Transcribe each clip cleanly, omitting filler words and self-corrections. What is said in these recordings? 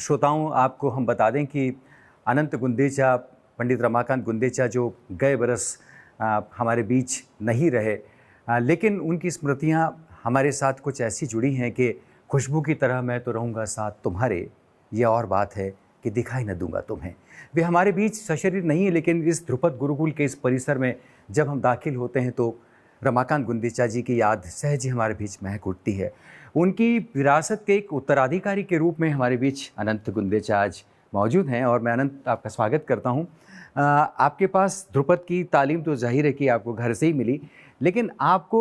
श्रोताओं, आपको हम बता दें कि अनंत गुंदेचा, पंडित रमाकांत गुंदेचा जो गए बरस हमारे बीच नहीं रहे, लेकिन उनकी स्मृतियां हमारे साथ कुछ ऐसी जुड़ी हैं कि खुशबू की तरह मैं तो रहूँगा साथ तुम्हारे, ये और बात है कि दिखाई न दूंगा तुम्हें। वे हमारे बीच सशरीर नहीं है, लेकिन इस ध्रुपद गुरुकुल के इस परिसर में जब हम दाखिल होते हैं तो रमाकांत गुंदेचा जी की याद सहज ही हमारे बीच महक उठती है। उनकी विरासत के एक उत्तराधिकारी के रूप में हमारे बीच अनंत गुंदेचा आज मौजूद हैं और मैं अनंत आपका स्वागत करता हूं। आपके पास ध्रुपद की तालीम तो जाहिर है कि आपको घर से ही मिली, लेकिन आपको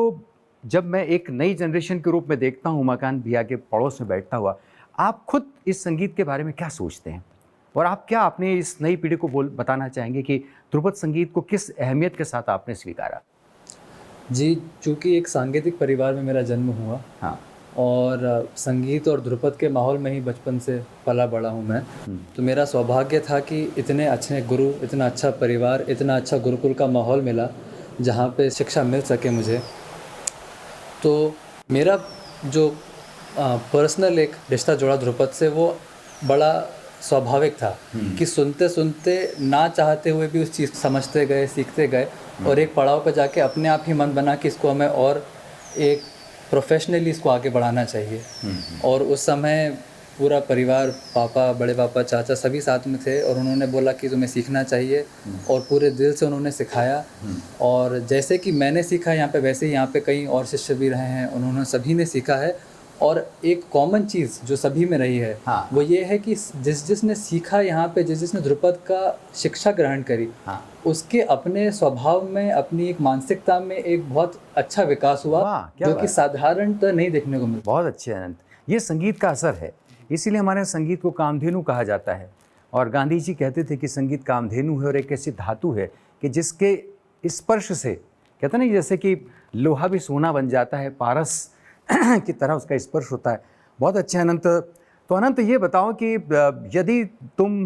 जब मैं एक नई जनरेशन के रूप में देखता हूं, उमाकांत भैया के पड़ोस में बैठता हुआ, आप खुद इस संगीत के बारे में क्या सोचते हैं और आप क्या अपने इस नई पीढ़ी को बताना चाहेंगे कि ध्रुपद संगीत को किस अहमियत के साथ आपने स्वीकारा? जी, चूँकि एक सांगीतिक परिवार में मेरा जन्म हुआ, हाँ, और संगीत और ध्रुपद के माहौल में ही बचपन से पला बड़ा हूँ मैं। तो मेरा सौभाग्य था कि इतने अच्छे गुरु, इतना अच्छा परिवार, इतना अच्छा गुरुकुल का माहौल मिला जहाँ पे शिक्षा मिल सके मुझे। तो मेरा जो पर्सनल एक रिश्ता जुड़ा ध्रुपद से वो बड़ा स्वाभाविक था कि सुनते सुनते ना चाहते हुए भी उस चीज़ समझते गए, सीखते गए और एक पड़ाव पर जाके अपने आप ही मन बना कि इसको हमें और एक प्रोफेशनली इसको आगे बढ़ाना चाहिए। और उस समय पूरा परिवार, पापा, बड़े पापा, चाचा सभी साथ में थे और उन्होंने बोला कि तुम्हें सीखना चाहिए और पूरे दिल से उन्होंने सिखाया। और जैसे कि मैंने सीखा यहाँ पे, वैसे ही यहाँ पे कई और शिष्य भी रहे हैं, उन्होंने सभी ने सीखा है। और एक कॉमन चीज़ जो सभी में रही है, हाँ, वो ये है कि जिसने सीखा यहाँ पे, जिसने ध्रुपद का शिक्षा ग्रहण करी, हाँ, उसके अपने स्वभाव में, अपनी एक मानसिकता में एक बहुत अच्छा विकास हुआ जो कि साधारणतः नहीं देखने को मिलता। बहुत अच्छे अनंत, ये संगीत का असर है, इसीलिए हमारे संगीत को कामधेनु कहा जाता है। और गांधी जी कहते थे कि संगीत कामधेनु है और एक ऐसी धातु है कि जिसके स्पर्श से, कहते हैं ना, जैसे कि लोहा भी सोना बन जाता है, पारस की तरह उसका स्पर्श होता है। बहुत अच्छे अनंत। तो अनंत, ये बताओ कि यदि तुम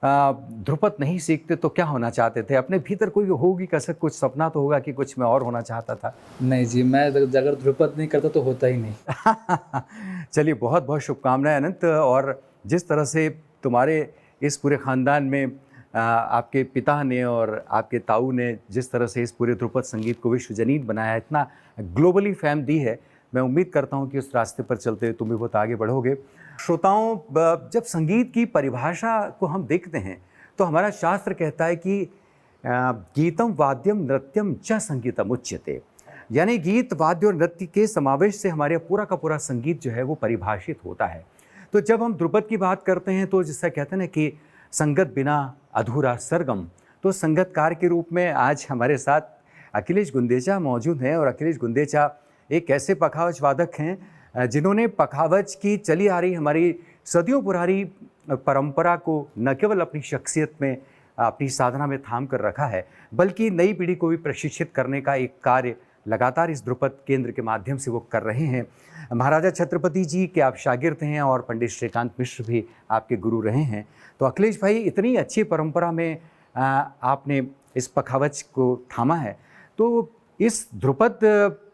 ध्रुपद नहीं सीखते तो क्या होना चाहते थे? अपने भीतर कोई होगी कसक, कुछ सपना तो होगा कि कुछ मैं और होना चाहता था। नहीं जी, मैं अगर ध्रुपद नहीं करता तो होता ही नहीं। चलिए, बहुत बहुत शुभकामनाएं अनंत। और जिस तरह से तुम्हारे इस पूरे ख़ानदान में आपके पिता ने और आपके ताऊ ने जिस तरह से इस पूरे ध्रुपद संगीत को विश्वजनीत बनाया, इतना ग्लोबली फेम दी है, मैं उम्मीद करता हूं कि उस रास्ते पर चलते हुए तुम भी बहुत आगे बढ़ोगे। श्रोताओं, जब संगीत की परिभाषा को हम देखते हैं तो हमारा शास्त्र कहता है कि गीतम वाद्यम नृत्यम च संगीतम उच्यते, यानी गीत, वाद्य और नृत्य के समावेश से हमारे पूरा का पूरा संगीत जो है वो परिभाषित होता है। तो जब हम ध्रुपद की बात करते हैं तो जिससे कहते हैं ना कि संगत बिना अधूरा सरगम, तो संगतकार के रूप में आज हमारे साथ अखिलेश गुंदेचा मौजूद हैं। और अखिलेश गुंदेचा एक ऐसे पखावज वादक हैं जिन्होंने पखावज की चली आ रही हमारी सदियों पुरानी परंपरा को न केवल अपनी शख्सियत में, अपनी साधना में थाम कर रखा है, बल्कि नई पीढ़ी को भी प्रशिक्षित करने का एक कार्य लगातार इस ध्रुपद केंद्र के माध्यम से वो कर रहे हैं। महाराजा छत्रपति जी के आप शागिर्द हैं और पंडित श्रीकांत मिश्र भी आपके गुरु रहे हैं। तो अखिलेश भाई, इतनी अच्छी परंपरा में आपने इस पखावज को थामा है, तो इस ध्रुपद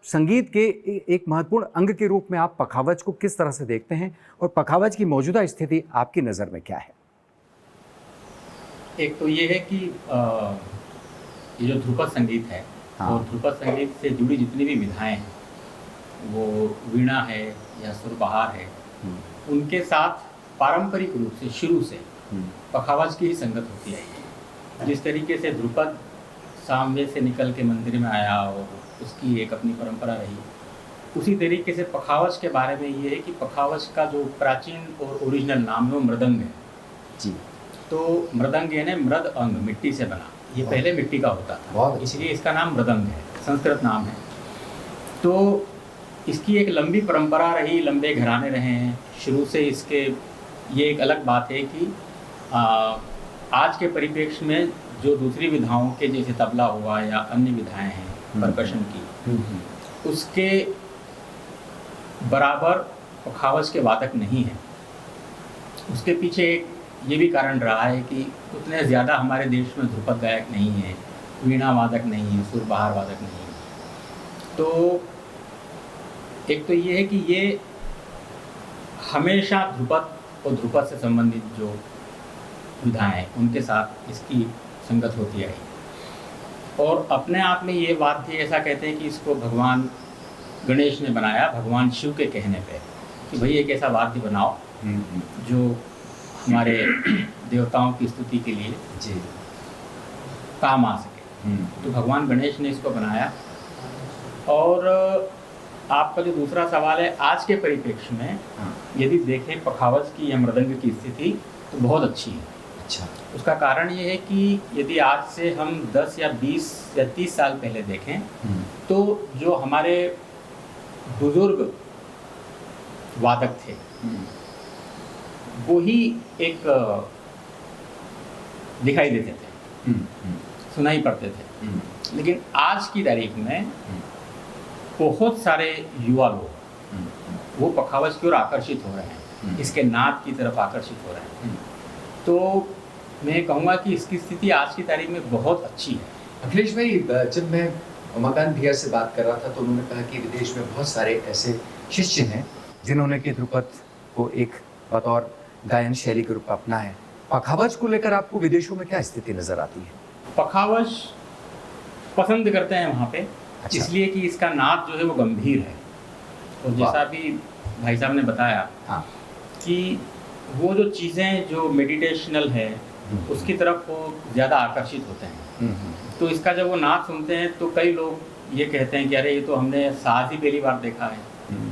संगीत के एक महत्वपूर्ण अंग के रूप में आप पखावज को किस तरह से देखते हैं और पखावज की मौजूदा स्थिति आपकी नज़र में क्या है? एक तो ये है कि ये जो ध्रुपद संगीत है, हाँ, और ध्रुपद संगीत से जुड़ी जितनी भी विधाएं हैं, वो वीणा है या सुरबहार है, उनके साथ पारंपरिक रूप से शुरू से पखावज की ही संगत होती आई है। जिस तरीके से ध्रुपद सामवे से निकल के मंदिर में आया और उसकी एक अपनी परंपरा रही, उसी तरीके से पखावज के बारे में ये है कि पखावज का जो प्राचीन और ओरिजिनल नाम है वो मृदंग है जी। तो मृदंग यानी मृद अंग, मिट्टी से बना, ये पहले मिट्टी का होता था, इसलिए इसका नाम मृदंग है, संस्कृत नाम है। तो इसकी एक लंबी परंपरा रही, लंबे घराने रहे हैं शुरू से इसके। ये एक अलग बात है कि आज के परिप्रेक्ष्य में जो दूसरी विधाओं के, जैसे तबला हुआ या अन्य विधाएं हैं परकशन की, उसके बराबर पखावज के वादक नहीं है। उसके पीछे एक ये भी कारण रहा है कि उतने ज़्यादा हमारे देश में ध्रुपद गायक नहीं है, वीणा वादक नहीं है, सुरबहार वादक नहीं है। तो एक तो ये है कि ये हमेशा ध्रुपद और ध्रुपद से संबंधित जो विधाएं हैं उनके साथ इसकी संगत होती आई। और अपने आप में ये वाद्य ऐसा कहते हैं कि इसको भगवान गणेश ने बनाया भगवान शिव के कहने पे कि भाई एक ऐसा वाद्य बनाओ जो हमारे देवताओं की स्तुति के लिए जी काम आ सके। तो भगवान गणेश ने इसको बनाया। और आपका जो दूसरा सवाल है, आज के परिप्रेक्ष्य में यदि देखें पखावज की या मृदंग की स्थिति तो बहुत अच्छी है। अच्छा, उसका कारण ये है कि यदि आज से हम 10 या 20 या 30 साल पहले देखें तो जो हमारे बुजुर्ग वादक थे वो ही एक दिखाई देते थे, सुनाई पड़ते थे। लेकिन आज की तारीख में बहुत सारे युवा लोग वो पखावज की ओर आकर्षित हो रहे हैं, इसके नाद की तरफ आकर्षित हो रहे हैं। तो मैं कहूँगा कि इसकी स्थिति आज की तारीख में बहुत अच्छी है। अखिलेश भाई, जब मैं उमाकांत भैया से बात कर रहा था तो उन्होंने कहा कि विदेश में बहुत सारे ऐसे शिष्य हैं जिन्होंने कि ध्रुपद को एक बतौर गायन शैली के रूप में अपना है। पखावज को लेकर आपको विदेशों में क्या स्थिति नजर आती है? पखावज पसंद करते हैं वहाँ पे, अच्छा। इसलिए कि इसका नाद जो है वो गंभीर है। और जैसा भी भाई साहब ने बताया हाँ, कि वो जो चीज़ें जो मेडिटेशनल है उसकी तरफ वो ज़्यादा आकर्षित होते हैं। तो इसका जब वो नाद सुनते हैं तो कई लोग ये कहते हैं कि अरे ये तो हमने साज ही पहली बार देखा है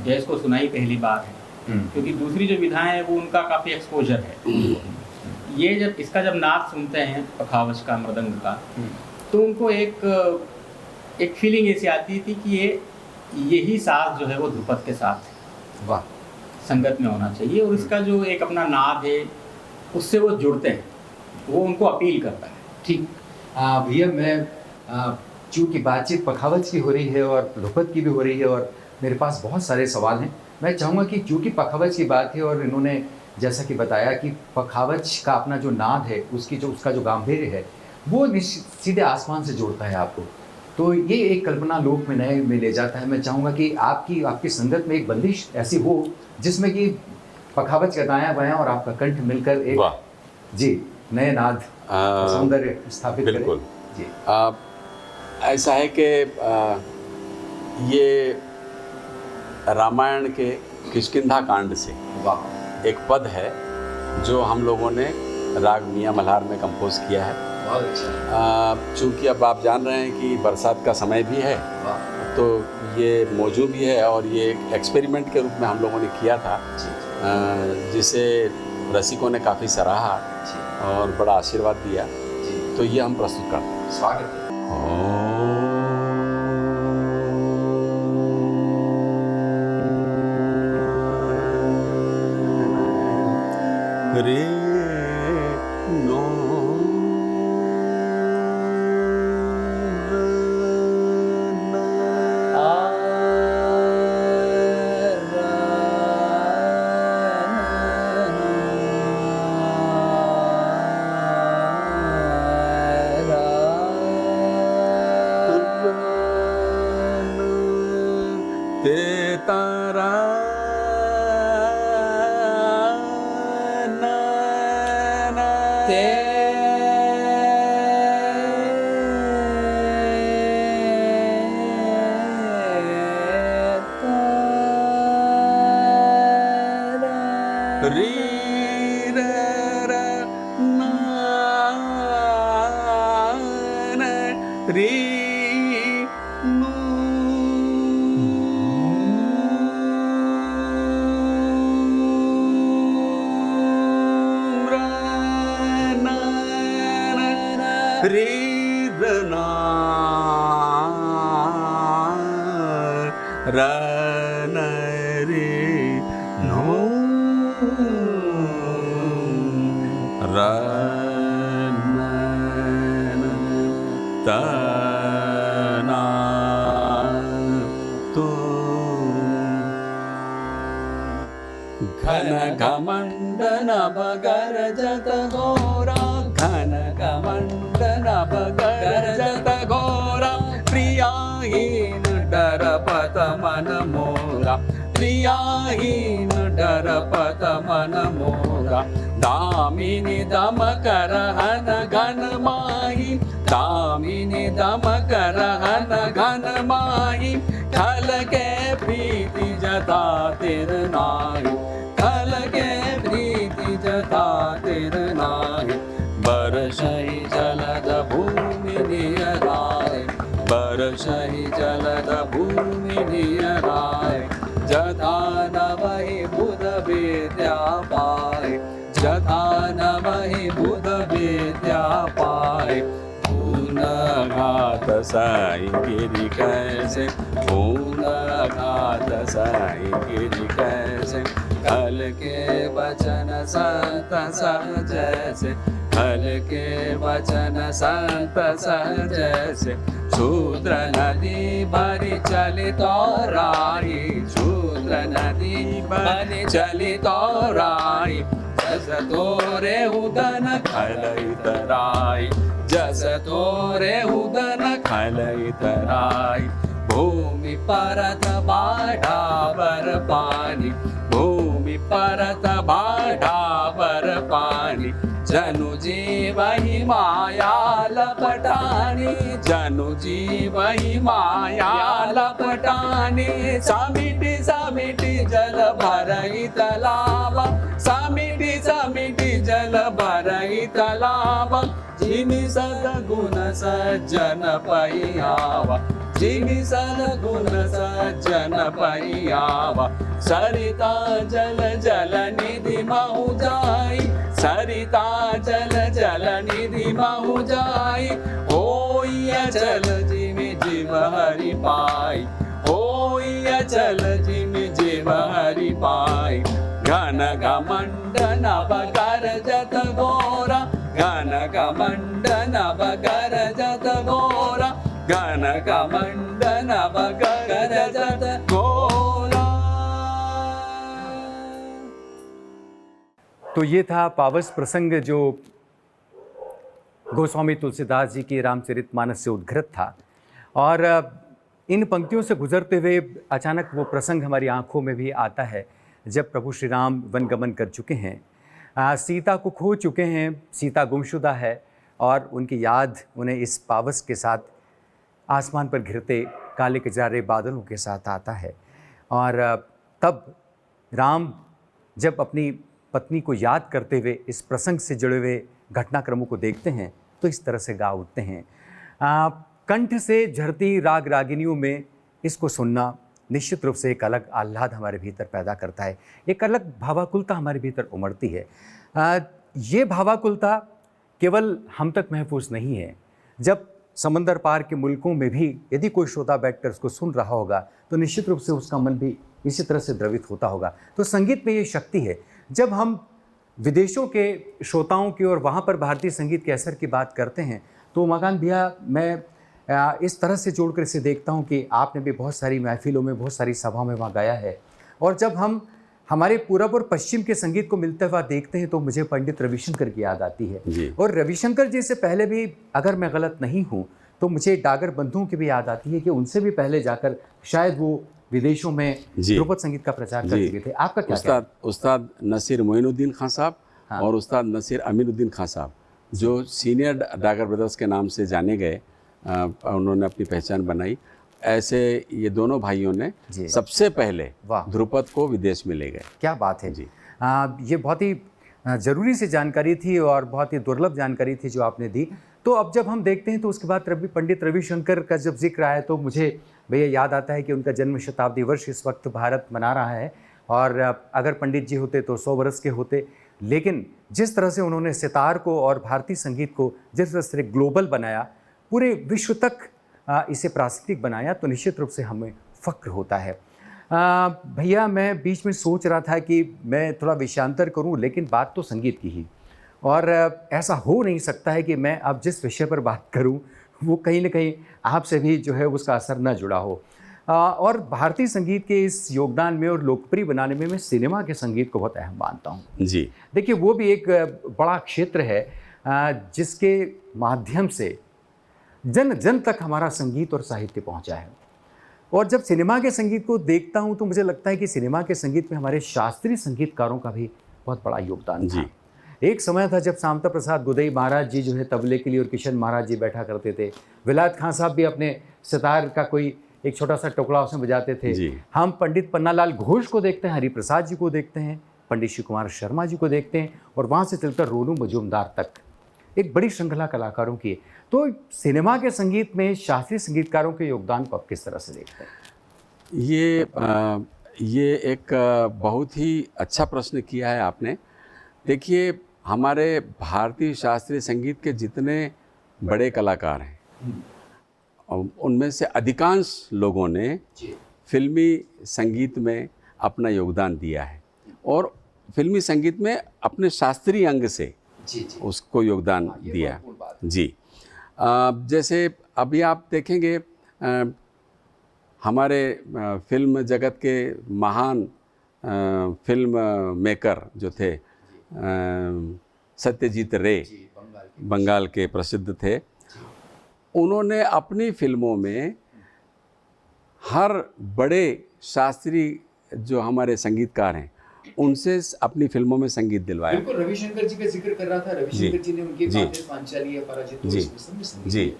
या इसको सुना ही पहली बार है, क्योंकि दूसरी जो विधाएं हैं वो उनका काफ़ी एक्सपोजर है। ये जब इसका जब नाद सुनते हैं पखावज का, मृदंग का, तो उनको एक फीलिंग ऐसी आती थी कि यही साज जो है वो ध्रुपद के साथ वाह, संगत में होना चाहिए। और इसका जो एक अपना नाद है उससे वो जुड़ते हैं, वो उनको अपील करता है। ठीक। भैया, मैं चूँकि बातचीत पखावज की हो रही है और ध्रुपद की भी हो रही है और मेरे पास बहुत सारे सवाल हैं, मैं चाहूँगा कि क्योंकि पखावज की बात है और इन्होंने जैसा कि बताया कि पखावज का अपना जो नाद है उसका जो गांधीर्य है वो सीधे आसमान से जोड़ता है आपको, तो ये एक कल्पना लोक में नए में ले जाता है। मैं चाहूँगा कि आपकी संगत में एक बंदिश ऐसी हो जिसमें कि पखावज का दायां बायां और आपका कंठ मिलकर एक जी नए नाद सौंदर्य स्थापित करे। बिल्कुल जी। ऐसा है कि ये रामायण के किष्किंधा कांड से वाह, एक पद है जो हम लोगों ने राग मियाँ मल्हार में कंपोज किया है। बहुत अच्छा। चूँकि अब आप जान रहे हैं कि बरसात का समय भी है, वाह, तो ये मौजू भी है और ये एक एक्सपेरिमेंट के रूप में हम लोगों ने किया था, जिसे रसिकों ने काफ़ी सराहा और बड़ा आशीर्वाद दिया। तो ये हम प्रस्तुत करते हैं। स्वागत है। रे नो तारा री रे रे ना री नो रे रना रन रे नो रन तना तो घन घमंडन बगरजत गौरा घन घमंडन बगरजत गौरा प्रियाहीन डरपत मन मोरा प्रियाहीन पंडर पद मन मोरा दामिनी दम कर हन घन माही दामिनी दम कर हन घन माही खल के प्रीति जता तिर नाही खल के प्रीति जता तिर नाही बरसहि जलद भूमि नियराय बरसहि जलद भूमि नियराय जथा नवहि बुध विद्या पाय जथा नवहि बुध विद्या पाय पून घात साई गिरि कैसे पून घात साई गिरि कैसे कल के वचन संत जैसे कल के वचन संत जैसे शूद्र नदी भरी चलित राही शूद्र नदी भरी चलित राही जस तोरे उदन खलइत राय जस तोरे उदन खलइत राय भूमि परत बाढ़ावर पानी भूमि परत बाढ़ावर पानी जनु जीव ही माया लपटानी जनु जीव ही माया लपटानी समिति समिति जल भरई तालाब समिति समिति जल भरई तालाब जिनि सद्गुण सज्जन पैयावा जिनि सद्गुण सज्जन पैयावा सरिता जल जल निधि महु जाई सरिता जल जल निधि महु जाई होई अचल जिमि जीव हरि पाई होई अचल जिमि जीव हरि पाई घन घमंड नभ गरजत घोरा घन घमंड नभ गरजत घोरा घन घमंड नभ गरजत घोरा। तो ये था पावस प्रसंग जो गोस्वामी तुलसीदास जी की रामचरितमानस से उद्घृत था। और इन पंक्तियों से गुजरते हुए अचानक वो प्रसंग हमारी आंखों में भी आता है जब प्रभु श्री राम वनगमन कर चुके हैं, सीता को खो चुके हैं, सीता गुमशुदा है और उनकी याद उन्हें इस पावस के साथ आसमान पर घिरते काले कजरारे बादलों के साथ आता है। और तब राम जब अपनी पत्नी को याद करते हुए इस प्रसंग से जुड़े हुए घटनाक्रमों को देखते हैं तो इस तरह से गा उठते हैं। कंठ से झरती राग रागिनियों में इसको सुनना निश्चित रूप से एक अलग आह्लाद हमारे भीतर पैदा करता है, एक अलग भावाकुलता हमारे भीतर उमड़ती है। ये भावाकुलता केवल हम तक महफूज नहीं है, जब समंदर पार के मुल्कों में भी यदि कोई श्रोता बैठकर उसको सुन रहा होगा तो निश्चित रूप से उसका मन भी इसी तरह से द्रवित होता होगा। तो संगीत में ये शक्ति है। जब हम विदेशों के श्रोताओं की और वहाँ पर भारतीय संगीत के असर की बात करते हैं तो उमाकांत भैया मैं इस तरह से जोड़कर इसे देखता हूँ कि आपने भी बहुत सारी महफिलों में, बहुत सारी सभाओं में वहाँ गाया है। और जब हम हमारे पूरब और पश्चिम के संगीत को मिलते हुआ देखते हैं तो मुझे पंडित रविशंकर की याद आती है। और रविशंकर जी से पहले भी अगर मैं गलत नहीं हूँ तो मुझे डागर बंधुओं की भी याद आती है कि उनसे भी पहले जाकर शायद वो विदेशों में ध्रुपद संगीत का प्रचार कर चुके थे। आपका क्या उस्ताद नसीर मोइनुद्दीन खान साहब और उस्ताद नसीर अमीनुद्दीन खान साहब जो सीनियर डागर ब्रदर्स के नाम से जाने गए, उन्होंने अपनी पहचान बनाई। ऐसे ये दोनों भाइयों ने सबसे पहले ध्रुपद को विदेश में ले गए। क्या बात है जी। ये बहुत ही ज़रूरी सी जानकारी थी और बहुत ही दुर्लभ जानकारी थी जो आपने दी। तो अब जब हम देखते हैं तो उसके बाद पंडित रविशंकर का जब जिक्र आया तो मुझे भैया याद आता है कि उनका जन्म शताब्दी वर्ष इस वक्त भारत मना रहा है और अगर पंडित जी होते तो 100 वर्ष के होते। लेकिन जिस तरह से उन्होंने सितार को और भारतीय संगीत को जिस तरह से ग्लोबल बनाया, पूरे विश्व तक इसे प्रासंगिक बनाया, तो निश्चित रूप से हमें फ़ख्र होता है। भैया मैं बीच में सोच रहा था कि मैं थोड़ा विषयांतर करूं, लेकिन बात तो संगीत की ही, और ऐसा हो नहीं सकता है कि मैं अब जिस विषय पर बात करूं वो कहीं ना कहीं आपसे भी जो है उसका असर न जुड़ा हो। और भारतीय संगीत के इस योगदान में और लोकप्रिय बनाने में मैं सिनेमा के संगीत को बहुत अहम मानता हूँ जी। देखिए वो भी एक बड़ा क्षेत्र है जिसके माध्यम से जन जन तक हमारा संगीत और साहित्य पहुँचा है। और जब सिनेमा के संगीत को देखता हूँ तो मुझे लगता है कि सिनेमा के संगीत में हमारे शास्त्रीय संगीतकारों का भी बहुत बड़ा योगदान था। एक समय था जब शांता प्रसाद गोदई महाराज जी जो है तबले के लिए और किशन महाराज जी बैठा करते थे। विलायत खान साहब भी अपने सितार का कोई एक छोटा सा टुकड़ा उसमें बजाते थे। हम पंडित पन्नालाल घोष को देखते हैं, हरिप्रसाद जी को देखते हैं, पंडित शिव कुमार शर्मा जी को देखते हैं, और वहाँ से चलकर रोनू मजूमदार तक एक बड़ी श्रृंखला कलाकारों की है। तो सिनेमा के संगीत में शास्त्रीय संगीतकारों के योगदान को आप किस तरह से देखते हैं? ये एक बहुत ही अच्छा प्रश्न किया है आपने। देखिए, हमारे भारतीय शास्त्रीय संगीत के जितने बड़े कलाकार हैं उनमें से अधिकांश लोगों ने फिल्मी संगीत में अपना योगदान दिया है और फिल्मी संगीत में अपने शास्त्रीय अंग से उसको योगदान दिया जी। जैसे अभी आप देखेंगे हमारे फिल्म जगत के महान फिल्म मेकर जो थे सत्यजीत रे, बंगाल के प्रसिद्ध थे, उन्होंने अपनी फिल्मों में हर बड़े शास्त्रीय जो हमारे संगीतकार हैं उनसे अपनी फिल्मों में संगीत दिलवाया। बिल्कुल, रविशंकर जी का जिक्र कर रहा था। रविशंकर जी ने उनकी पांचाली पराजित जी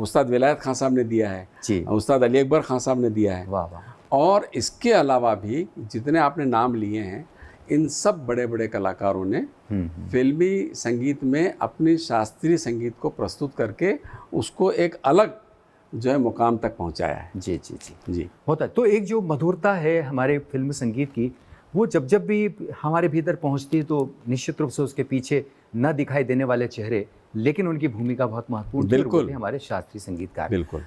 उस्ताद विलायत खान साहब ने दिया है जी, उस्ताद अली अकबर खान साहब ने दिया है। वाह वाह। और इसके अलावा भी जितने आपने नाम लिए हैं इन सब बड़े बड़े कलाकारों ने फिल्मी संगीत में अपनी शास्त्रीय संगीत को प्रस्तुत करके उसको एक अलग जो है मुकाम तक पहुंचाया है। जी जी जी जी होता है। तो एक जो मधुरता है हमारे फिल्म संगीत की, वो जब भी हमारे भीतर पहुंचती है तो निश्चित रूप से उसके पीछे न दिखाई देने वाले चेहरे, लेकिन उनकी भूमिका बहुत महत्वपूर्ण बिल्कुल हमारे शास्त्रीय संगीतकार। बिल्कुल।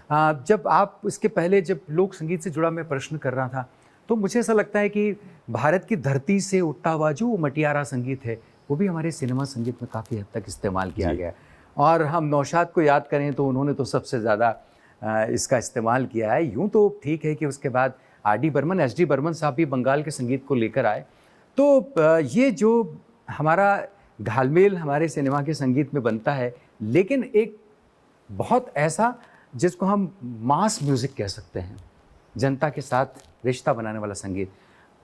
जब आप इसके पहले जब लोक संगीत से जुड़ा मैं प्रश्न कर रहा था तो मुझे ऐसा लगता है कि भारत की धरती से उठता हुआ जो मटियारा संगीत है वो भी हमारे सिनेमा संगीत में काफ़ी हद तक इस्तेमाल किया गया। और हम नौशाद को याद करें तो उन्होंने तो सबसे ज़्यादा इसका इस्तेमाल किया है। यूँ तो ठीक है कि उसके बाद आर.डी. बर्मन, एस.डी. बर्मन साहब भी बंगाल के संगीत को लेकर आए। तो ये जो हमारा घालमेल हमारे सिनेमा के संगीत में बनता है, लेकिन एक बहुत ऐसा जिसको हम मास म्यूज़िक कह सकते हैं, जनता के साथ रिश्ता बनाने वाला संगीत।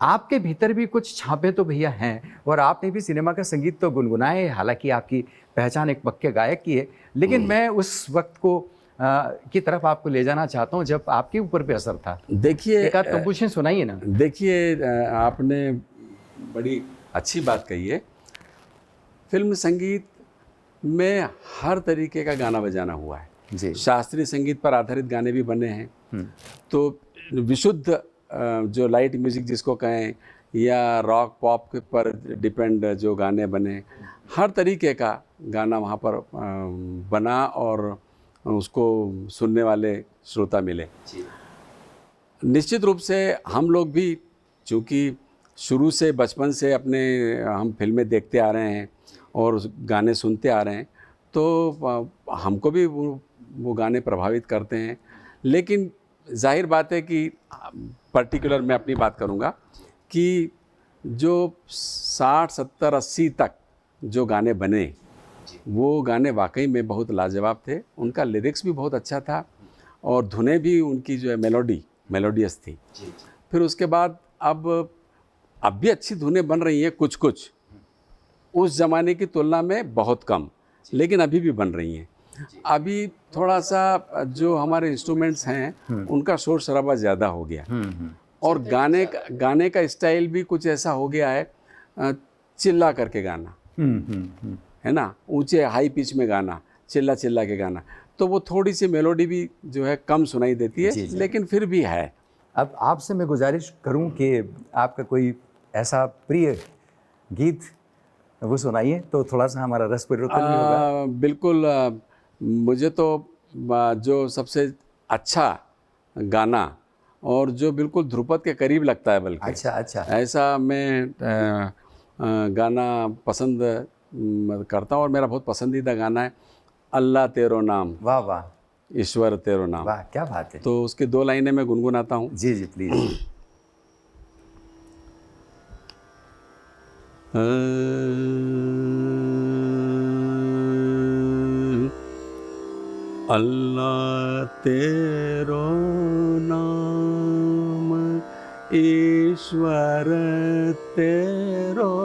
आपके भीतर भी कुछ छापे तो भैया हैं और आपने भी सिनेमा का संगीत तो गुनगुनाए है। हालांकि आपकी पहचान एक पक्के गायक की है, लेकिन मैं उस वक्त को की तरफ आपको ले जाना चाहता हूं जब आपके ऊपर भी असर था। देखिए, एक आध कंपोजिशन सुनाइए ना। देखिए, आपने बड़ी अच्छी बात कही है। फिल्म संगीत में हर तरीके का गाना बजाना हुआ है जी। शास्त्रीय संगीत पर आधारित गाने भी बने हैं, तो विशुद्ध जो लाइट म्यूज़िक जिसको कहें या रॉक पॉप पर डिपेंड जो गाने बने, हर तरीके का गाना वहाँ पर बना और उसको सुनने वाले श्रोता मिले। निश्चित रूप से हम लोग भी चूँकि शुरू से बचपन से अपने हम फिल्में देखते आ रहे हैं और गाने सुनते आ रहे हैं, तो हमको भी वो गाने प्रभावित करते हैं। लेकिन जाहिर बात है कि पर्टिकुलर मैं अपनी बात करूँगा कि जो 60, 70, 80 तक जो गाने बने वो गाने वाकई में बहुत लाजवाब थे। उनका लिरिक्स भी बहुत अच्छा था और धुनें भी उनकी जो है मेलोडियस थी। फिर उसके बाद अब भी अच्छी धुनें बन रही हैं, कुछ कुछ उस ज़माने की तुलना में बहुत कम, लेकिन अभी भी बन रही हैं। अभी थोड़ा सा जो हमारे इंस्ट्रूमेंट्स हैं उनका शोर शराबा ज़्यादा हो गया और गाने का स्टाइल भी कुछ ऐसा हो गया है, चिल्ला करके गाना है ना, ऊंचे हाई पिच में गाना, चिल्ला चिल्ला के गाना, तो वो थोड़ी सी मेलोडी भी जो है कम सुनाई देती है। लेकिन फिर भी है। अब आपसे मैं गुजारिश करूं कि आपका कोई ऐसा प्रिय गीत वो सुनाइए तो थोड़ा सा हमारा रस परिवर्तन भी होगा। बिल्कुल। मुझे तो जो सबसे अच्छा गाना और जो बिल्कुल ध्रुपद के करीब लगता है, बल्कि अच्छा ऐसा मैं गाना पसंद करता हूँ और मेरा बहुत पसंदीदा गाना है अल्लाह तेरो नाम। वाह वाह। ईश्वर तेरो नाम। वाह, क्या बात है। तो उसकी 2 लाइनें मैं गुनगुनाता हूँ। जी जी प्लीज। अल्लाह तेरो नाम, ईश्वर तेरो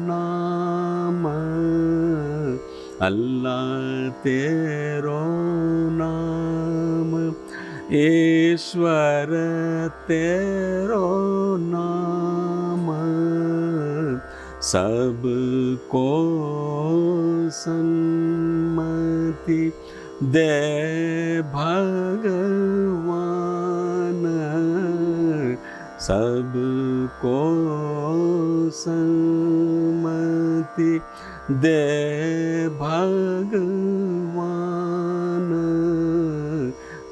नाम, अल्लाह तेरो नाम, ईश्वर तेरो नाम, सबको सन्मति दे भगवान, सबको सन्मति दे भगवान,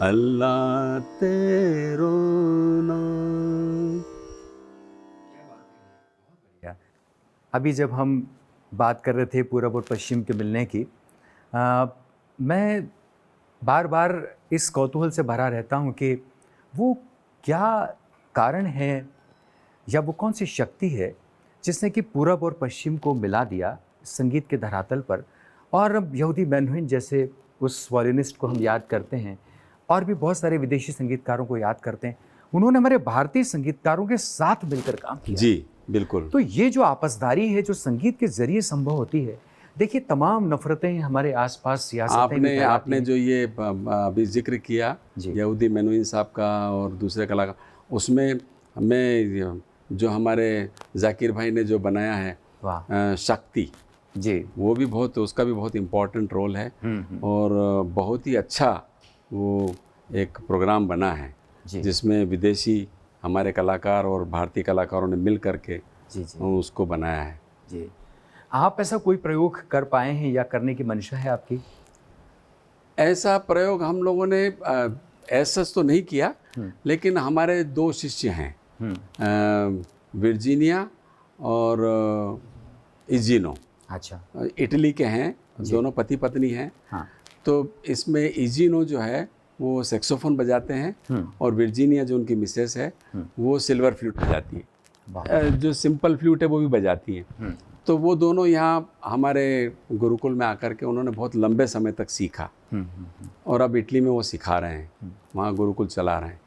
अल्लाह तेरो नाम। अभी जब हम बात कर रहे थे पूरब और पश्चिम के मिलने की, मैं बार बार इस कौतूहल से भरा रहता हूँ कि वो क्या कारण है या वो कौन सी शक्ति है जिसने कि पूरब और पश्चिम को मिला दिया संगीत के धरातल पर। और अब यहूदी मेनुहिन जैसे उस वॉलिनिस्ट को हम याद करते हैं और भी बहुत सारे विदेशी संगीतकारों को याद करते हैं, उन्होंने हमारे भारतीय संगीतकारों के साथ मिलकर काम किया। जी बिल्कुल। तो ये जो आपसदारी है जो संगीत के जरिए संभव होती है, देखिए तमाम नफरतें हमारे आसपास सियासतें भी आपने जो ये अभी जिक्र किया यहूदी मेनुहिन साहब का और दूसरे कलाकार, उसमें हमें जो हमारे जाकिर भाई ने जो बनाया है शक्ति जी, वो भी बहुत, उसका भी बहुत इम्पोर्टेंट रोल है और बहुत ही अच्छा वो एक प्रोग्राम बना है जिसमें विदेशी हमारे कलाकार और भारतीय कलाकारों ने मिल करके उसको बनाया है। जी, आप ऐसा कोई प्रयोग कर पाए हैं या करने की मंशा है आपकी? ऐसा प्रयोग हम लोगों ने ऐसा तो नहीं किया, लेकिन हमारे दो शिष्य हैं, वर्जीनिया और इजिनो, अच्छा, इटली के हैं, दोनों पति पत्नी हैं। हाँ। तो इसमें इजिनो जो है वो सैक्सोफोन बजाते हैं और वर्जीनिया जो उनकी मिसेस है वो सिल्वर फ्लूट बजाती है, जो सिंपल फ्लूट है वो भी बजाती हैं। तो वो दोनों यहाँ हमारे गुरुकुल में आकर के उन्होंने बहुत लंबे समय तक सीखा और अब इटली में वो सिखा रहे हैं, वहाँ गुरुकुल चला रहे हैं।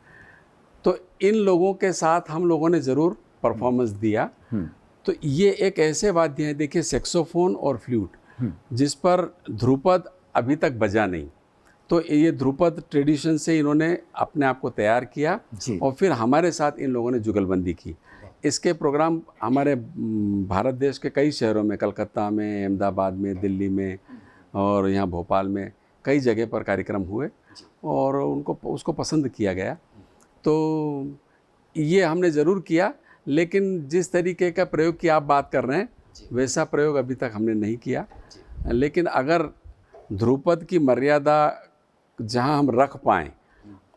तो इन लोगों के साथ हम लोगों ने ज़रूर परफॉर्मेंस दिया। तो ये एक ऐसे वाद्य हैं, देखिए सैक्सोफोन और फ्लूट, जिस पर ध्रुपद अभी तक बजा नहीं। तो ये ध्रुपद ट्रेडिशन से इन्होंने अपने आप को तैयार किया और फिर हमारे साथ इन लोगों ने जुगलबंदी की। इसके प्रोग्राम हमारे भारत देश के कई शहरों में, कलकत्ता में, अहमदाबाद में, दिल्ली में और यहाँ भोपाल में कई जगह पर कार्यक्रम हुए और उसको पसंद किया गया। तो ये हमने ज़रूर किया, लेकिन जिस तरीके का प्रयोग की आप बात कर रहे हैं वैसा प्रयोग अभी तक हमने नहीं किया। लेकिन अगर ध्रुपद की मर्यादा जहां हम रख पाएँ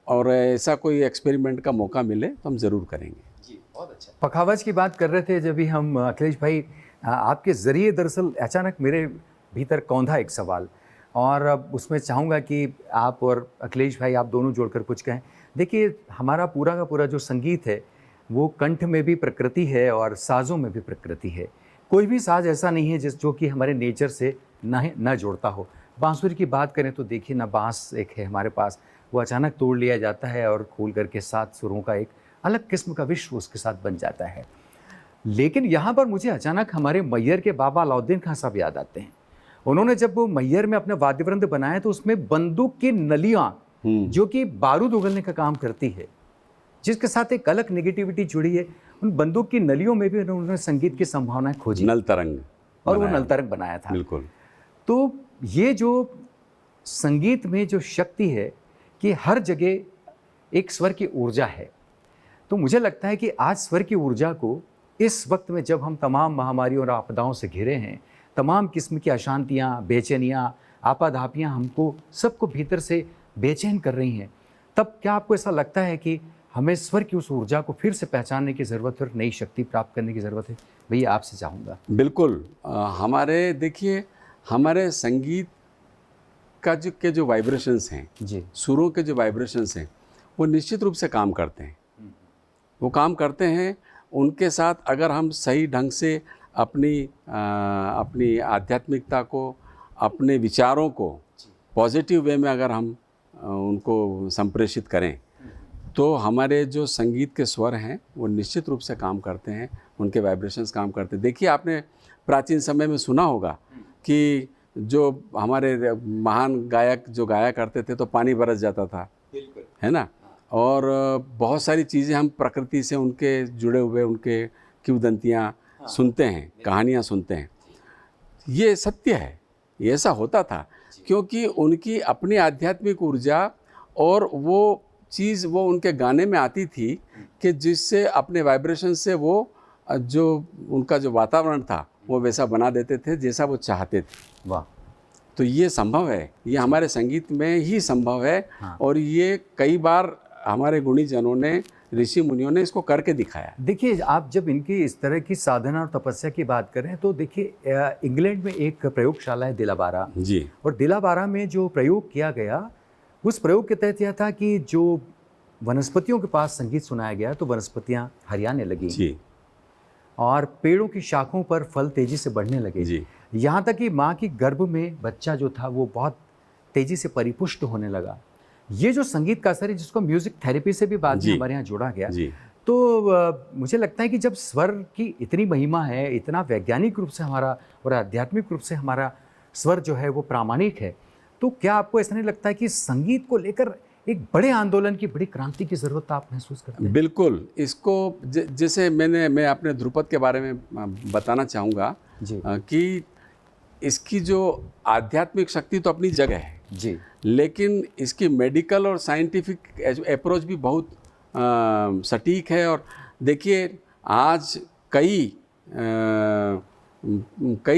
और ऐसा कोई एक्सपेरिमेंट का मौका मिले तो हम ज़रूर करेंगे। जी, बहुत अच्छा। पखावज की बात कर रहे थे जब भी हम, अखिलेश भाई आपके ज़रिए दरअसल अचानक मेरे भीतर कौंधा एक सवाल, और अब उसमें चाहूँगा कि आप और अखिलेश भाई आप दोनों जोड़कर कुछ कहें। देखिए हमारा पूरा का पूरा जो संगीत है वो कंठ में भी प्रकृति है और साज़ों में भी प्रकृति है। कोई भी साज़ ऐसा नहीं है जो कि हमारे नेचर से ना जोड़ता हो। बांसुरी की बात करें तो देखिए ना, बांस एक है हमारे पास, वो अचानक तोड़ लिया जाता है और खोल करके 7 सुरों का एक अलग किस्म का विश्व उसके साथ बन जाता है। लेकिन यहाँ पर मुझे अचानक हमारे मैहर के बाबा अलाउद्दीन खां साहब याद आते हैं। उन्होंने जब वो मैहर में अपना वाद्यवृंद बनाया तो उसमें बंदूक की नलियाँ जो कि बारूद उगलने का काम करती है, जिसके साथ एक अलग नेगेटिविटी जुड़ी है, उन बंदूक की नलियों में भी उन्होंने संगीत की संभावनाएं खोजी, नल तरंग, और वो नल तरंग बनाया था। बिल्कुल। तो ये जो संगीत में जो शक्ति है कि हर जगह एक स्वर की ऊर्जा है, तो मुझे लगता है कि आज स्वर की ऊर्जा को इस वक्त में जब हम तमाम महामारियों और आपदाओं से घिरे हैं, तमाम किस्म की अशांतियाँ, बेचैनियाँ, आपाधापियाँ हमको सबको भीतर से बेचैन कर रही हैं, तब क्या आपको ऐसा लगता है कि हमें स्वर की उस ऊर्जा को फिर से पहचानने की ज़रूरत है और नई शक्ति प्राप्त करने की ज़रूरत है? भैया आपसे चाहूँगा। बिल्कुल। हमारे देखिए हमारे संगीत का जो वाइब्रेशंस हैं जी, सुरों के जो वाइब्रेशंस हैं वो निश्चित रूप से काम करते हैं, वो काम करते हैं। उनके साथ अगर हम सही ढंग से अपनी आध्यात्मिकता को, अपने विचारों को पॉजिटिव वे में अगर हम उनको संप्रेषित करें तो हमारे जो संगीत के स्वर हैं वो निश्चित रूप से काम करते हैं, उनके वाइब्रेशंस काम करते हैं। देखिए आपने प्राचीन समय में सुना होगा कि जो हमारे महान गायक जो गाया करते थे तो पानी बरस जाता था, है ना। और बहुत सारी चीज़ें हम प्रकृति से उनके जुड़े हुए उनके किंवदंतियाँ सुनते हैं, कहानियाँ सुनते हैं। ये सत्य है, ये ऐसा होता था क्योंकि उनकी अपनी आध्यात्मिक ऊर्जा और वो चीज़ वो उनके गाने में आती थी कि जिससे अपने वाइब्रेशन से वो जो उनका जो वातावरण था वो वैसा बना देते थे जैसा वो चाहते थे। वाह। तो ये संभव है, ये हमारे संगीत में ही संभव है। हाँ। और ये कई बार हमारे गुणीजनों ने, ऋषि मुनियों ने इसको करके दिखाया। देखिए आप जब इनकी इस तरह की साधना और तपस्या की बात करें तो देखिए इंग्लैंड में एक प्रयोगशाला है दिलाबारा जी। और दिलाबारा में जो प्रयोग किया गया उस प्रयोग के तहत यह था कि जो वनस्पतियों के पास संगीत सुनाया गया तो वनस्पतियां हरियाने लगी जी। और पेड़ों की शाखों पर फल तेजी से बढ़ने लगे जी। यहाँ तक कि माँ की गर्भ में बच्चा जो था वो बहुत तेजी से परिपुष्ट होने लगा। ये जो संगीत का असर है जिसको म्यूजिक थेरेपी से भी बाद में जी। हमारे यहाँ जोड़ा गया जी। तो मुझे लगता है कि जब स्वर की इतनी महिमा है, इतना वैज्ञानिक रूप से हमारा और आध्यात्मिक रूप से हमारा स्वर जो है वो प्रामाणिक है, तो क्या आपको ऐसा नहीं लगता है कि संगीत को लेकर एक बड़े आंदोलन की, बड़ी क्रांति की ज़रूरत आप महसूस करते हैं? बिल्कुल। इसको जैसे मैं अपने ध्रुपद के बारे में बताना चाहूँगा जी। कि इसकी जो आध्यात्मिक शक्ति तो अपनी जगह है जी, लेकिन इसकी मेडिकल और साइंटिफिक अप्रोच भी बहुत सटीक है। और देखिए आज कई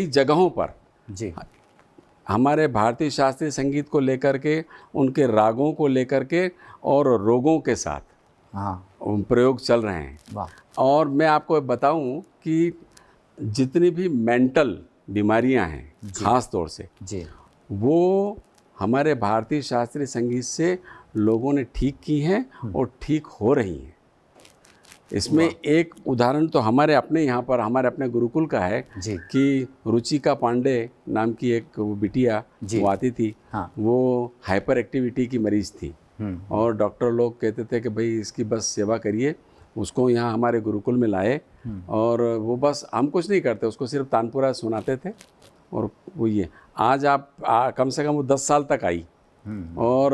जगहों पर जी, हमारे भारतीय शास्त्रीय संगीत को लेकर के, उनके रागों को लेकर के और रोगों के साथ हाँ, प्रयोग चल रहे हैं। वाह, और मैं आपको बताऊं कि जितनी भी मेंटल बीमारियां हैं ख़ास तौर से, जी, वो हमारे भारतीय शास्त्रीय संगीत से लोगों ने ठीक की हैं और ठीक हो रही हैं। इसमें एक उदाहरण तो हमारे अपने यहाँ पर, हमारे अपने गुरुकुल का है जी, कि रुचिका पांडे नाम की एक बिटिया जी। वो आती थी। हाँ। वो हाइपर एक्टिविटी की मरीज़ थी और डॉक्टर लोग कहते थे कि भाई इसकी बस सेवा करिए। उसको यहाँ हमारे गुरुकुल में लाए और वो बस, हम कुछ नहीं करते, उसको सिर्फ तानपुरा सुनाते थे। और वो ये आज आप कम से कम वो 10 साल तक आई और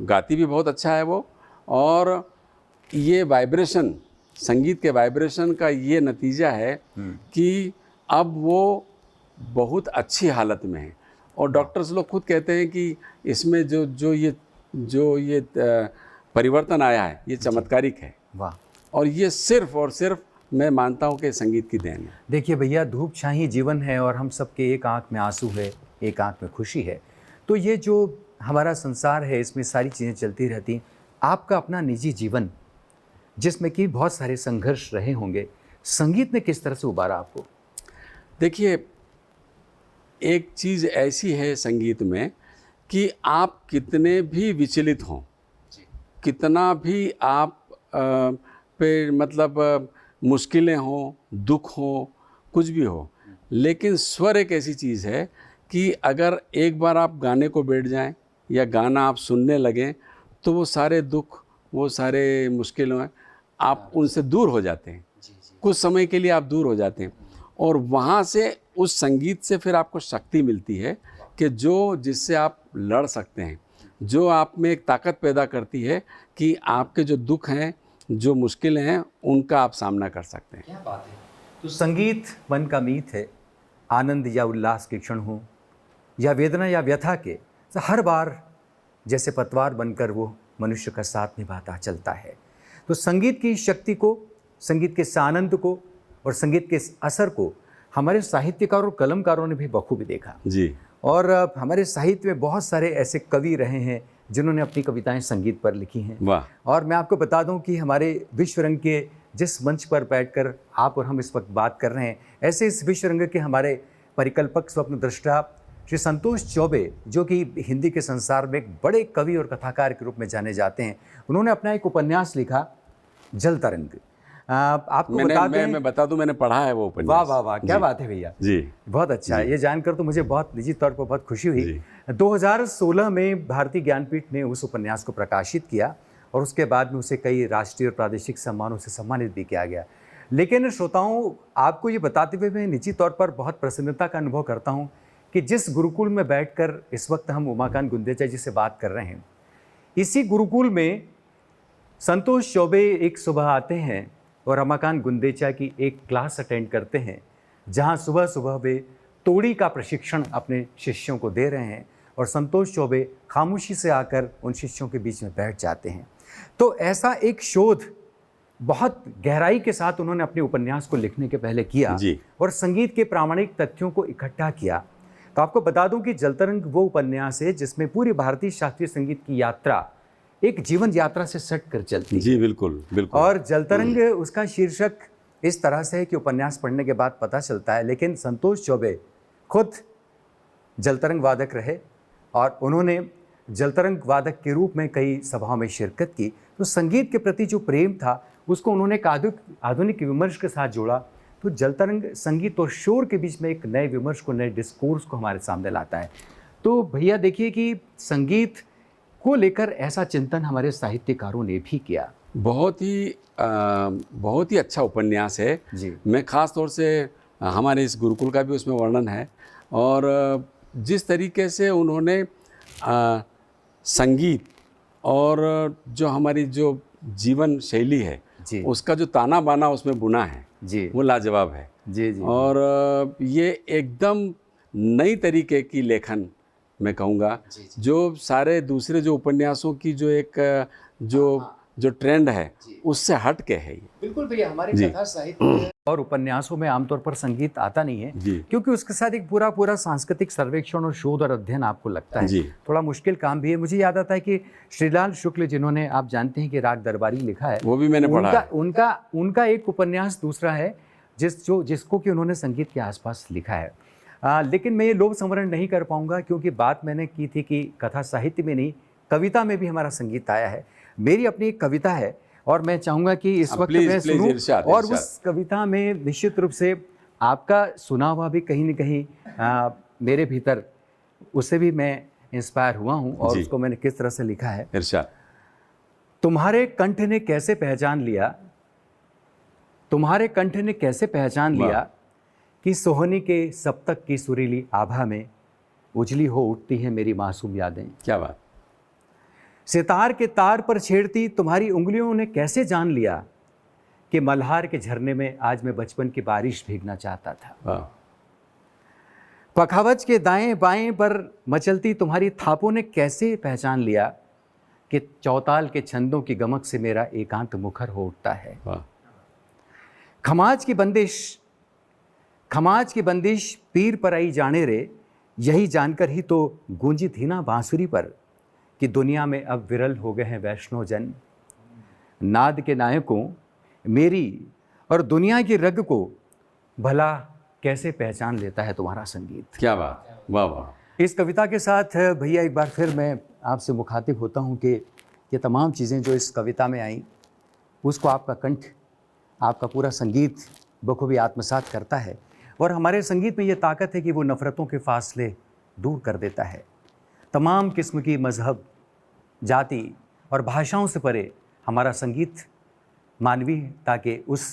गाती भी बहुत अच्छा है वो। और ये वाइब्रेशन, संगीत के वाइब्रेशन का ये नतीजा है कि अब वो बहुत अच्छी हालत में है। और डॉक्टर्स लोग खुद कहते हैं कि इसमें जो ये परिवर्तन आया है ये चमत्कारिक है। वाह। और ये सिर्फ और सिर्फ मैं मानता हूँ कि संगीत की देन है। देखिए भैया, धूप छाई जीवन है और हम सबके एक आंख में आंसू है, एक आंख में खुशी है। तो ये जो हमारा संसार है इसमें सारी चीज़ें चलती रहती। आपका अपना निजी जीवन जिसमें कि बहुत सारे संघर्ष रहे होंगे, संगीत ने किस तरह से उबारा आपको? देखिए, एक चीज़ ऐसी है संगीत में कि आप कितने भी विचलित हों, कितना भी आप पे मतलब मुश्किलें हों, दुख हो, कुछ भी हो, लेकिन स्वर एक ऐसी चीज़ है कि अगर एक बार आप गाने को बैठ जाएं या गाना आप सुनने लगें तो वो सारे दुख, वो सारे मुश्किलें आप उनसे दूर हो जाते हैं। कुछ समय के लिए आप दूर हो जाते हैं और वहाँ से, उस संगीत से फिर आपको शक्ति मिलती है कि जिससे आप लड़ सकते हैं, जो आप में एक ताकत पैदा करती है कि आपके जो दुख हैं, जो मुश्किलें हैं, उनका आप सामना कर सकते हैं। क्या बात है। तो संगीत मन का मीत है, आनंद या उल्लास के क्षण हो या वेदना या व्यथा के, तो हर बार जैसे पतवार बनकर वो मनुष्य का साथ निभाता चलता है। तो संगीत की शक्ति को, संगीत के इस आनंद को और संगीत के इस असर को हमारे साहित्यकारों और कलमकारों ने भी बखूबी देखा। जी। और हमारे साहित्य में बहुत सारे ऐसे कवि रहे हैं जिन्होंने अपनी कविताएं संगीत पर लिखी हैं। वाह। और मैं आपको बता दूं कि हमारे विश्वरंग के जिस मंच पर बैठकर आप और हम इस वक्त बात कर रहे हैं, ऐसे इस विश्वरंग के हमारे परिकल्पक, स्वप्न दृष्टा श्री संतोष चौबे, जो कि हिंदी के संसार में एक बड़े कवि और कथाकार के रूप में जाने जाते हैं, उन्होंने अपना एक उपन्यास लिखा, जल तरंग। आपको बता दें, मैं बता दूं, मैंने पढ़ा है वो उपन्यास। वाह वाह वाह, क्या बात है भैया जी। बहुत अच्छा है। ये जानकर तो मुझे बहुत निजी तौर पर बहुत खुशी हुई। 2016 में भारतीय ज्ञानपीठ ने उस उपन्यास को प्रकाशित किया और उसके बाद में उसे कई राष्ट्रीय और प्रादेशिक सम्मानों से सम्मानित भी किया गया। लेकिन श्रोताओं, आपको ये बताते हुए मैं निजी तौर पर बहुत प्रसन्नता का अनुभव करता हूँ कि जिस गुरुकुल में बैठकर इस वक्त हम उमाकांत गुंदेचा जी से बात कर रहे हैं, इसी गुरुकुल में संतोष चौबे एक सुबह आते हैं और उमाकांत गुंदेचा की एक क्लास अटेंड करते हैं, जहाँ सुबह सुबह वे तोड़ी का प्रशिक्षण अपने शिष्यों को दे रहे हैं और संतोष चौबे खामोशी से आकर उन शिष्यों के बीच में बैठ जाते हैं। तो ऐसा एक शोध बहुत गहराई के साथ उन्होंने अपने उपन्यास को लिखने के पहले किया जी। और संगीत के प्रामाणिक तथ्यों को इकट्ठा किया। तो आपको बता दूं कि जलतरंग वो उपन्यास है जिसमें पूरी भारतीय शास्त्रीय संगीत की यात्रा एक जीवन यात्रा से सट कर चलती है। जी बिल्कुल बिल्कुल। और जलतरंग उसका शीर्षक इस तरह से है कि उपन्यास पढ़ने के बाद पता चलता है, लेकिन संतोष चौबे खुद जलतरंग वादक रहे और उन्होंने जलतरंग वादक के रूप में कई सभाओं में शिरकत की। तो संगीत के प्रति जो प्रेम था उसको उन्होंने एक आधुनिक विमर्श के साथ जोड़ा। तो जलतरंग संगीत और शोर के बीच में एक नए विमर्श को, नए डिस्कोर्स को हमारे सामने लाता है। तो भैया देखिए कि संगीत को लेकर ऐसा चिंतन हमारे साहित्यकारों ने भी किया। बहुत ही अच्छा उपन्यास है जी। मैं ख़ास तौर से हमारे इस गुरुकुल का भी उसमें वर्णन है और जिस तरीके से उन्होंने संगीत और जो हमारी जो जीवन शैली है जी। उसका जो ताना बाना उसमें बुना है जी वो लाजवाब है। जी जी। और ये एकदम नई तरीके की लेखन मैं कहूँगा, जो सारे दूसरे जो उपन्यासों की जो एक जो ट्रेंड है उससे हट के है ये। बिल्कुल भैया, हमारे कथा साहित्य और उपन्यासों में आमतौर पर संगीत आता नहीं है जी। क्योंकि उसके साथ एक पूरा सांस्कृतिक सर्वेक्षण और शोध और अध्ययन आपको लगता है जी। थोड़ा मुश्किल काम भी है। मुझे याद आता है कि श्रीलाल शुक्ल, जिन्होंने आप जानते हैं कि राग दरबारी लिखा है, वो भी मैंने पढ़ा है। उनका एक उपन्यास दूसरा है जिसको कि उन्होंने संगीत के आसपास लिखा है। लेकिन मैं ये लोभ संवरण नहीं कर पाऊंगा क्योंकि बात मैंने की थी कि कथा साहित्य में नहीं, कविता में भी हमारा संगीत आया है। मेरी अपनी एक कविता है और मैं चाहूँगा कि इस वक्त मैं सुनूं और उस कविता में निश्चित रूप से आपका सुना हुआ भी कहीं न कहीं मेरे भीतर उससे भी मैं इंस्पायर हुआ हूँ और उसको मैंने किस तरह से लिखा है। इरशाद। तुम्हारे कंठ ने कैसे पहचान लिया, तुम्हारे कंठ ने कैसे पहचान लिया कि सोहनी के सप्तक की सुरीली आभा में उजली हो उठती है मेरी मासूम यादें। क्या बात। सितार के तार पर छेड़ती तुम्हारी उंगलियों ने कैसे जान लिया कि मल्हार के झरने में आज मैं बचपन की बारिश भीगना चाहता था। पखावज के दाएं बाएं पर मचलती तुम्हारी थापों ने कैसे पहचान लिया कि चौताल के छंदों की गमक से मेरा एकांत मुखर हो उठता है। खमाज की बंदिश पीर पर आई जाने रे, यही जानकर ही तो गूंजी थी ना बांसुरी पर कि दुनिया में अब विरल हो गए हैं वैष्णव जन। नाद के नायकों मेरी और दुनिया की रग को भला कैसे पहचान लेता है तुम्हारा संगीत। क्या बात, वाह वाह। इस कविता के साथ भैया एक बार फिर मैं आपसे मुखातिब होता हूँ कि ये तमाम चीज़ें जो इस कविता में आई उसको आपका कंठ, आपका पूरा संगीत बखूबी आत्मसात करता है। और हमारे संगीत में ये ताकत है कि वो नफ़रतों के फासले दूर कर देता है। तमाम किस्म की मज़हब, जाति और भाषाओं से परे हमारा संगीत मानवीयता के उस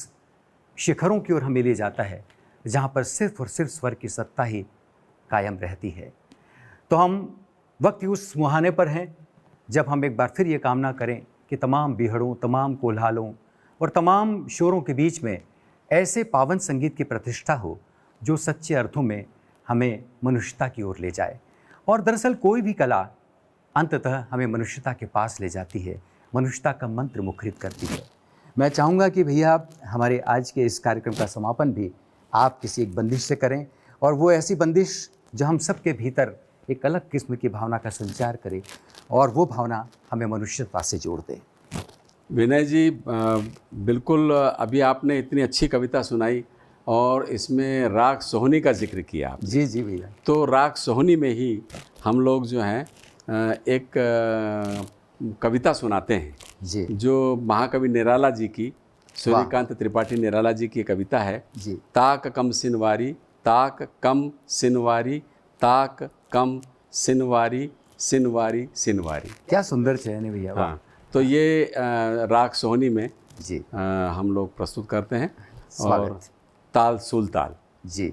शिखरों की ओर हमें ले जाता है जहाँ पर सिर्फ और सिर्फ स्वर की सत्ता ही कायम रहती है। तो हम वक्त उस मुहाने पर हैं जब हम एक बार फिर ये कामना करें कि तमाम बिहड़ों, तमाम कोल्हालों और तमाम शोरों के बीच में ऐसे पावन संगीत की प्रतिष्ठा हो जो सच्चे अर्थों में हमें मनुष्यता की ओर ले जाए। और दरअसल कोई भी कला अंततः हमें मनुष्यता के पास ले जाती है, मनुष्यता का मंत्र मुखरित करती है। मैं चाहूँगा कि भैया हमारे आज के इस कार्यक्रम का समापन भी आप किसी एक बंदिश से करें, और वो ऐसी बंदिश जो हम सब के भीतर एक अलग किस्म की भावना का संचार करे और वो भावना हमें मनुष्यता से जोड़ दे। विनय जी, बिल्कुल अभी आपने इतनी अच्छी कविता सुनाई और इसमें राग सोहनी का जिक्र किया आपने। जी जी भैया। तो राग सोहनी में ही हम लोग जो हैं एक कविता सुनाते हैं जी, जो महाकवि निराला जी की, सूर्यकांत त्रिपाठी निराला जी की कविता है जी। ताक कम सिनवारी, ताक कम सिनवारी, ताक कम सिनवारी सिनवारी सिनवारी। क्या सुंदर चयन है भैया। वाह। हाँ, तो ये राग सोहनी में जी हम लोग प्रस्तुत करते हैं और स्वागत। ताल सुलताल। जी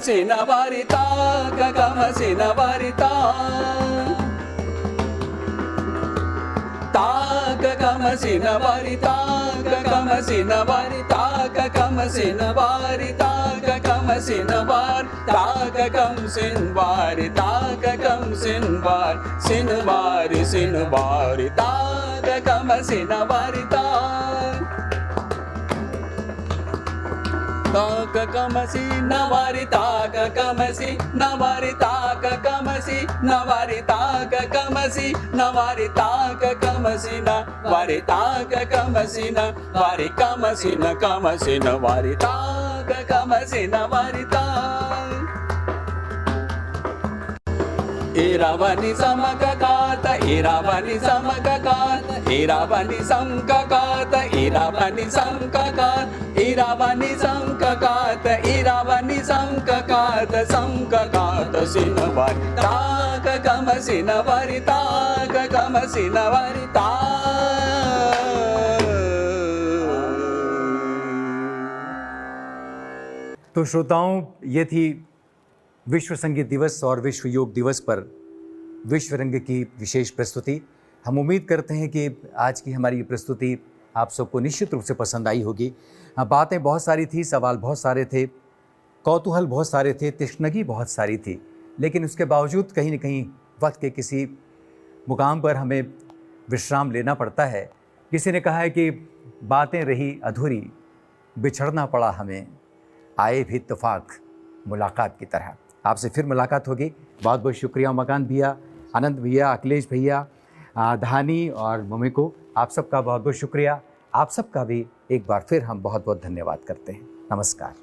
Sinabari ta kama sinabari ta kama sinabari ta kama sinabari ta kama sinabari ta kama sinabari ta kam sinbari ta kam sinbar sinbari sinbari ta kama sinabari ta kamasi navari taka kamasi navari taka kamasi navari taka kamasi navari taka kamasi navari taka kamasi navari kamasi na kamasi navari taka kamasi navari taka Iravani samakakata Iravani samakakata Iravani samkakata Iravani samkakata Iravani samkakata Iravani samkakata samkakata sinavari taka kama sinavari taka kama sinavari तो श्रोताओं, ये थी विश्व संगीत दिवस और विश्व योग दिवस पर विश्व रंग की विशेष प्रस्तुति। हम उम्मीद करते हैं कि आज की हमारी ये प्रस्तुति आप सबको निश्चित रूप से पसंद आई होगी। बातें बहुत सारी थी, सवाल बहुत सारे थे, कौतूहल बहुत सारे थे, तशनगी बहुत सारी थी, लेकिन उसके बावजूद कहीं न कहीं वक्त के किसी मुकाम पर हमें विश्राम लेना पड़ता है। किसी ने कहा है कि बातें रही अधूरी, बिछड़ना पड़ा हमें, आए भी इत्तेफाक मुलाकात की तरह। आपसे फिर मुलाकात होगी। बहुत बहुत शुक्रिया उमाकांत भैया, आनंद भैया, अखिलेश भैया, धानी और मम्मी को, आप सबका बहुत बहुत शुक्रिया। आप सबका भी एक बार फिर हम बहुत बहुत धन्यवाद करते हैं। नमस्कार।